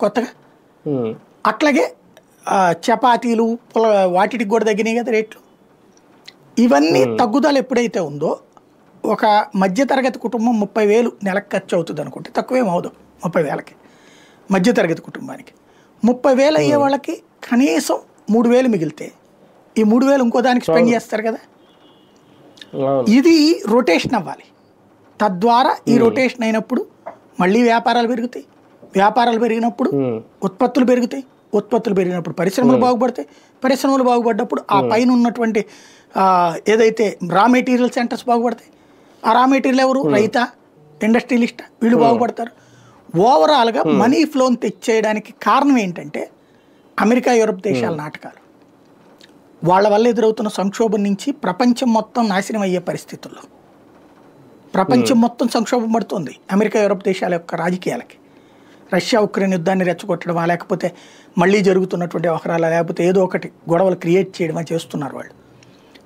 కొత్తగా. అట్లాగే చపాతీలు వాటికి కూడా తగ్గినాయి కదా రేట్లు. ఇవన్నీ తగ్గుదల ఎప్పుడైతే ఉందో ఒక మధ్యతరగతి కుటుంబం 30,000 నెలకు ఖర్చు అవుతుంది అనుకుంటే తక్కువేం అవదు. 30,000కి మధ్యతరగతి కుటుంబానికి 30,000 అయ్యే వాళ్ళకి కనీసం 3,000 మిగిలితే ఈ 3,000 ఇంకో దానికి స్పెండ్ చేస్తారు కదా. ఇది రొటేషన్ అవ్వాలి. తద్వారా ఈ రొటేషన్ అయినప్పుడు మళ్ళీ వ్యాపారాలు పెరుగుతాయి. వ్యాపారాలు పెరిగినప్పుడు ఉత్పత్తులు పెరుగుతాయి. ఉత్పత్తులు పెరిగినప్పుడు పరిశ్రమలు బాగుపడతాయి. పరిశ్రమలు బాగుపడ్డప్పుడు ఆ పైన ఉన్నటువంటి ఏదైతే రా మెటీరియల్ సెంటర్స్ బాగుపడతాయి. ఆ రా మెటీరియల్ ఎవరు? రైత, ఇండస్ట్రియలిస్ట్, వీళ్ళు బాగుపడతారు. ఓవరాల్గా మనీ ఫ్లోని తెచ్చేయడానికి కారణం ఏంటంటే అమెరికా, యూరప్ దేశాల నాటకాలు. వాళ్ళ వల్ల ఎదురవుతున్న సంక్షోభం నుంచి ప్రపంచం మొత్తం నాశనం అయ్యే పరిస్థితుల్లో ప్రపంచం మొత్తం సంక్షోభం పడుతుంది అమెరికా, యూరప్ దేశాల యొక్క రాజకీయాలకి. రష్యా ఉక్రెయిన్ యుద్ధాన్ని రెచ్చగొట్టడమా, లేకపోతే మళ్ళీ జరుగుతున్నటువంటి వ్యవహారాలు, లేకపోతే ఏదో ఒకటి గొడవలు క్రియేట్ చేయడమా చేస్తున్నారు వాళ్ళు.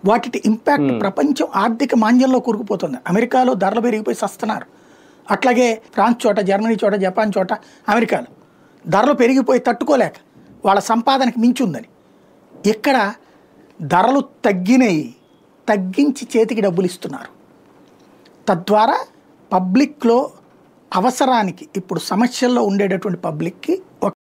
వాటి ఇంపాక్ట్ ప్రపంచం ఆర్థిక మాంద్యంలో కూరుకుపోతుంది. అమెరికాలో ధరలు పెరిగిపోయి సస్తున్నారు. అట్లాగే ఫ్రాన్స్ చోట, జర్మనీ చోట, జపాన్ చోట, అమెరికాలో ధరలు పెరిగిపోయి తట్టుకోలేక వాళ్ళ సంపాదనకి మించి ఉందని. ఇక్కడ ధరలు తగ్గినాయి, తగ్గించి చేతికి డబ్బులు ఇస్తున్నారు. తద్వారా పబ్లిక్లో అవసరానికి, ఇప్పుడు సమస్యల్లో ఉండేటటువంటి పబ్లిక్కి